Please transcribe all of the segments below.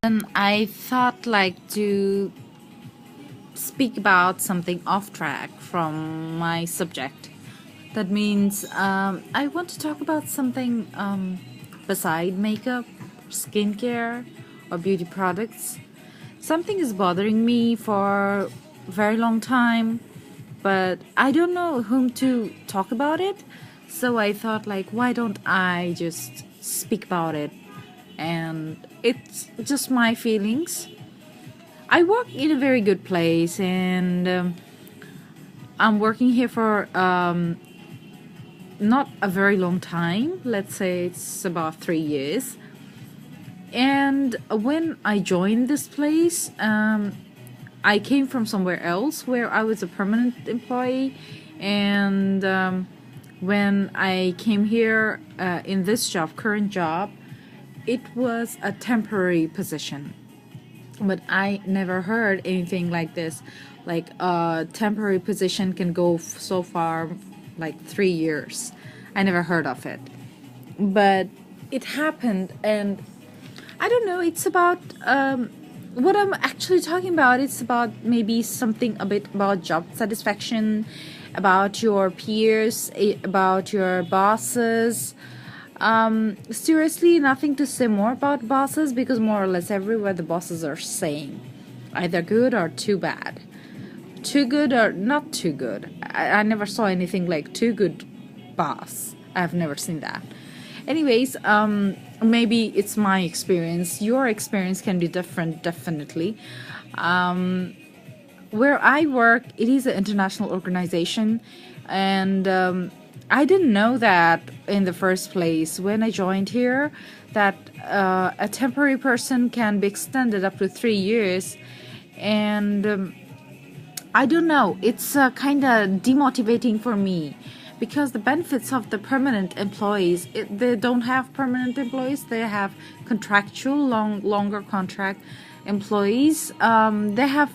And I thought like to speak about something off track from my subject. That means I want to talk about something beside makeup, skincare, or beauty products. Something is bothering me for a very long time, but I don't know whom to talk about it. So I thought like, why don't I just speak about it? And it's just my feelings. I work in a very good place, and I'm working here for not a very long time. Let's say it's about 3 years. And when I joined this place, I came from somewhere else where I was a permanent employee, and when I came here in this job, current job, it was a temporary position. But I never heard anything like this. Like a temporary position can go so far, like 3 years. I never heard of it. But it happened, and I don't know, it's about what I'm actually talking about. It's about maybe something a bit about job satisfaction, about your peers, about your bosses. Seriously, nothing to say more about bosses because more or less everywhere the bosses are saying either good or too bad. Too good or not too good. I never saw anything like too good boss. I've never seen that. Anyways, maybe it's my experience. Your experience can be different, definitely. Where I work, it is an international organization, and I didn't know that in the first place when I joined here that a temporary person can be extended up to 3 years, and I don't know. It's kind of demotivating for me because the benefits of the permanent employees, they don't have permanent employees. They have contractual, longer contract employees. They have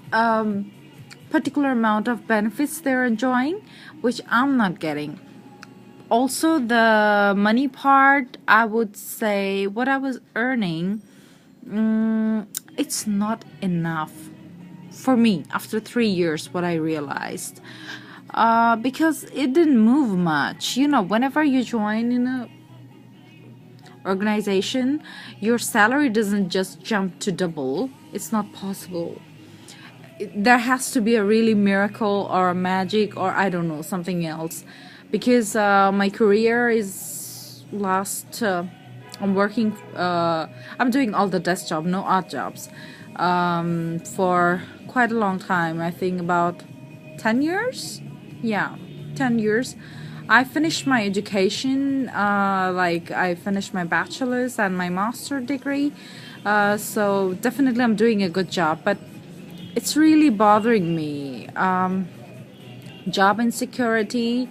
particular amount of benefits they're enjoying, which I'm not getting. Also, the money part, I would say what I was earning, it's not enough for me after 3 years. What I realized, because it didn't move much. You know, whenever you join in a organization, your salary doesn't just jump to double. It's not possible. There has to be a really miracle or a magic or I don't know, something else, because my career is last. I'm working. I'm doing all the desk job, no odd jobs, for quite a long time. I think about 10 years. Yeah, 10 years. I finished my education. Like I finished my bachelor's and my master degree. So definitely, I'm doing a good job, but it's really bothering me. Job insecurity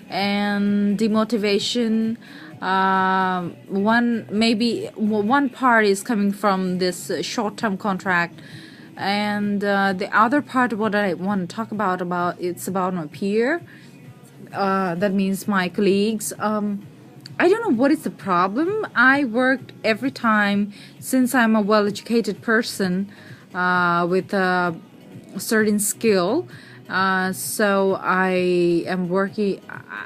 and demotivation. One part is coming from this short-term contract, and the other part, what I want to talk about it's about my peer. That means my colleagues. I don't know what is the problem. I worked every time since I'm a well-educated person with a certain skill. So I am working.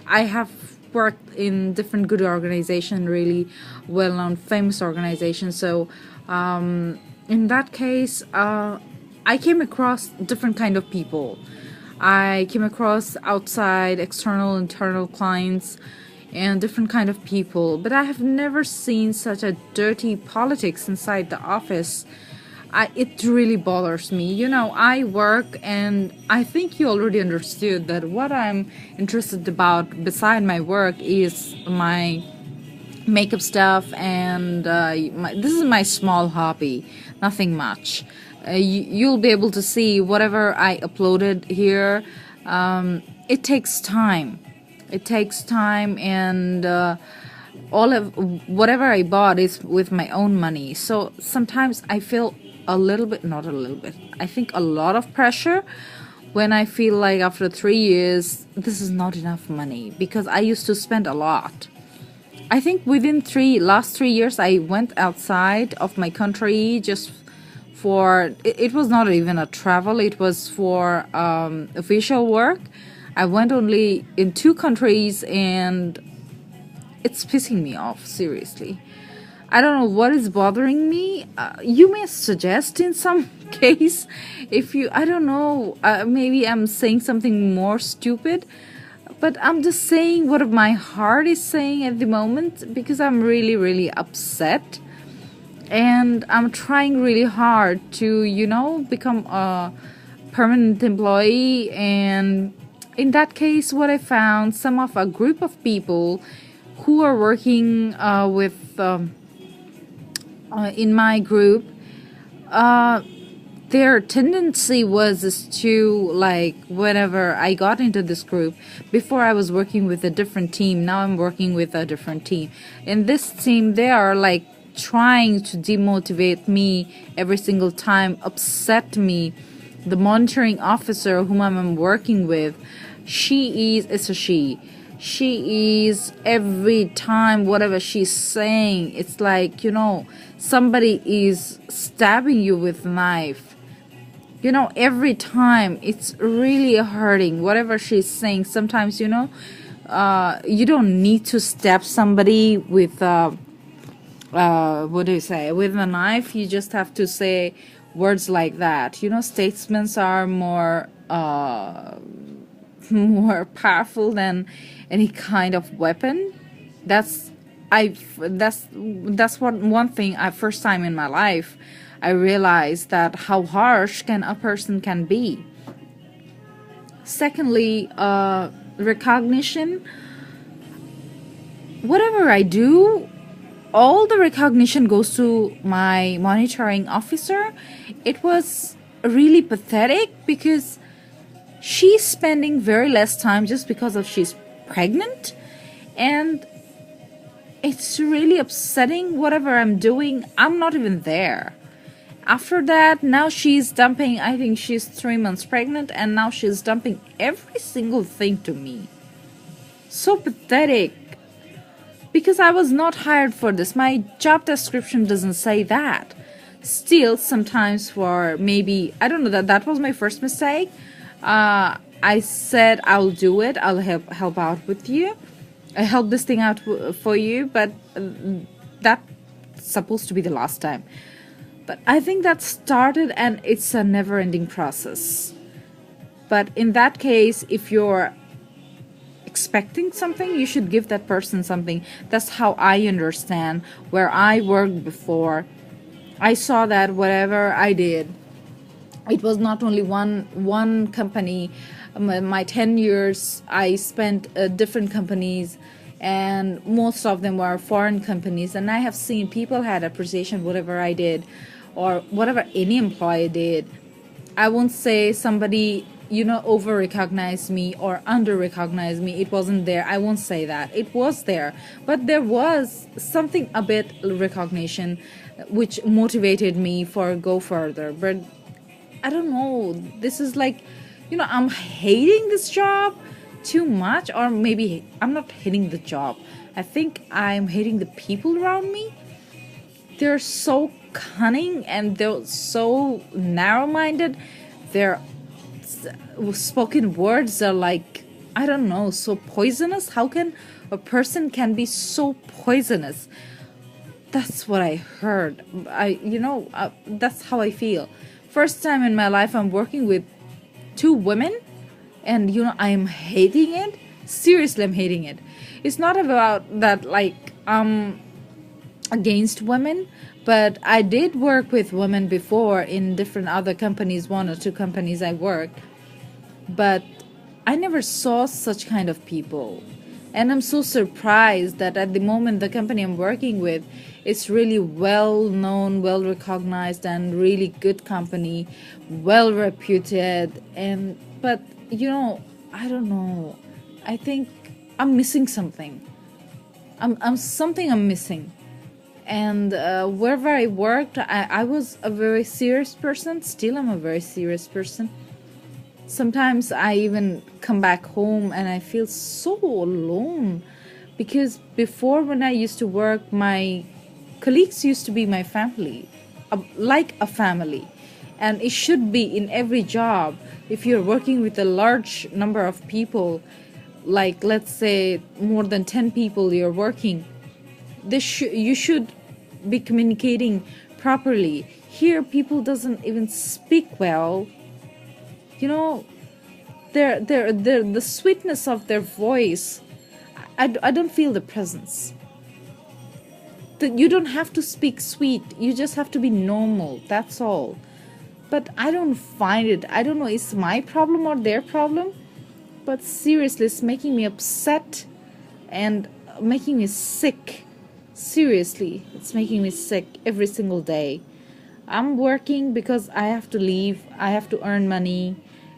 I have worked in different good organizations, really well-known, famous organizations. So in that case, I came across different kind of people. I came across outside, external, internal clients, and different kind of people. But I have never seen such a dirty politics inside the office. It really bothers me. You know, I work, and I think you already understood that what I'm interested about beside my work is my makeup stuff, and this is my small hobby, nothing much. You'll be able to see whatever I uploaded here. It takes time. It takes time, and all of whatever I bought is with my own money. So sometimes I feel a little bit, not a little bit, I think a lot of pressure when I feel like after 3 years, this is not enough money because I used to spend a lot. I think within last 3 years, I went outside of my country just for it was not even a travel, it was for official work. I went only in 2 countries, and it's pissing me off, seriously. I don't know what is bothering me. You may suggest in some case, if you, I don't know, maybe I'm saying something more stupid, but I'm just saying what my heart is saying at the moment, because I'm really, really upset. And I'm trying really hard to, become a permanent employee. And in that case, what I found, some of a group of people who are working with in my group, their tendency was is to, like, whenever I got into this group, before I was working with a different team, now I'm working with a different team. In this team, they are like trying to demotivate me every single time, upset me. The monitoring officer whom I'm working with, it's a she is, every time whatever she's saying, it's like, somebody is stabbing you with a knife. Every time it's really hurting whatever she's saying. Sometimes, you don't need to stab somebody with what do you say, with a knife. You just have to say words like that. Statements are more more powerful than any kind of weapon. That's one thing. First time in my life I realized that how harsh a person can be. Secondly, recognition. Whatever I do, all the recognition goes to my monitoring officer. It was really pathetic, because she's spending very less time just because of she's pregnant, and it's really upsetting. Whatever I'm doing, I'm not even there. After that, now she's dumping, I think she's 3 months pregnant, and now she's dumping every single thing to me. So pathetic, because I was not hired for this. My job description doesn't say that. Still, sometimes, for maybe, I don't know, that was my first mistake. I said I'll do it, I'll help out with you, I help this thing out for you, but that's supposed to be the last time. But I think that started, and it's a never-ending process. But in that case, if you're expecting something, you should give that person something. That's how I understand. Where I worked before, I saw that whatever I did, it was not only one company. My 10 years, I spent different companies, and most of them were foreign companies. And I have seen people had appreciation whatever I did, or whatever any employee did. I won't say somebody, over recognized me or under recognized me. It wasn't there. I won't say that. It was there. But there was something, a bit recognition, which motivated me for go further. But I don't know. This is like, I'm hating this job too much, or maybe I'm not hating the job. I think I'm hating the people around me. They're so cunning, and they're so narrow-minded. Their spoken words are like, I don't know, so poisonous. How can a person can be so poisonous? That's what I heard. That's how I feel. First time in my life I'm working with 2 women, and I am hating it. Seriously, I'm hating it. It's not about that, like, against women, but I did work with women before in different other companies, 1 or 2 companies I worked, but I never saw such kind of people. And I'm so surprised that at the moment the company I'm working with, it's really well known, well recognized, and really good company, well reputed. But I don't know. I think I'm missing something. I'm missing. And wherever I worked, I was a very serious person. Still, I'm a very serious person. Sometimes I even come back home and I feel so alone, Because before, when I used to work, my colleagues used to be my family, like a family. And it should be in every job. If you're working with a large number of people, like let's say more than 10 people you're working, you should be communicating properly. Here people doesn't even speak well, you know. The sweetness of their voice, I don't feel the presence. You don't have to speak sweet, you just have to be normal, that's all. But I don't find it, I don't know, it's my problem or their problem, but seriously, it's making me upset and making me sick. Seriously, it's making me sick every single day. I'm working because I have to leave, I have to earn money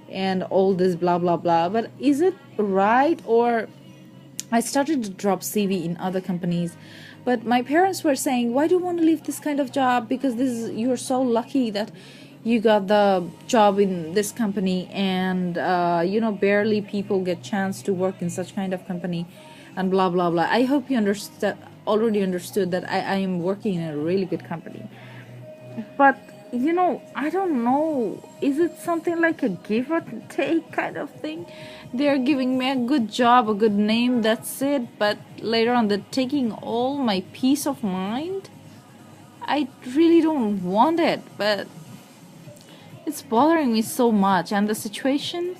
and all this blah blah blah. But is it right? Or I started to drop CV in other companies, but my parents were saying, why do you want to leave this kind of job? Because you're so lucky that you got the job in this company, and barely people get chance to work in such kind of company, and blah blah blah. I hope you already understood that I am working in a really good company. But I don't know, is it something like a give or take kind of thing? They're giving me a good job, a good name, that's it, but later on they're taking all my peace of mind. I really don't want it, but it's bothering me so much. And the situation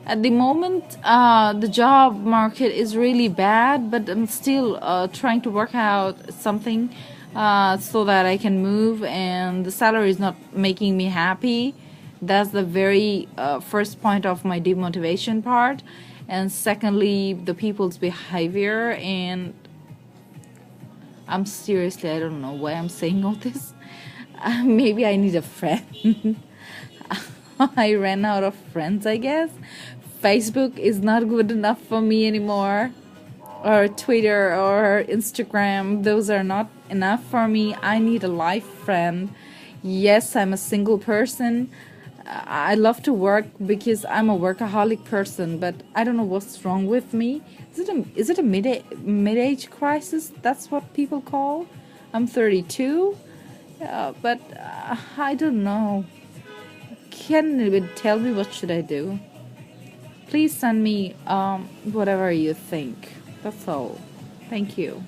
at the moment, the job market is really bad, but I'm still trying to work out something so that I can move, and the salary is not making me happy. That's the very first point of my demotivation part. And secondly, the people's behavior. And I don't know why I'm saying all this. Maybe I need a friend. I ran out of friends, I guess. Facebook is not good enough for me anymore, or Twitter or Instagram. Those are not enough for me. I need a life friend. Yes, I'm a single person. I love to work because I'm a workaholic person, but I don't know what's wrong with me. Is it a mid-age crisis? That's what people call. I'm 32, but I don't know. Can you tell me what should I do? Please send me whatever you think. That's all. Thank you.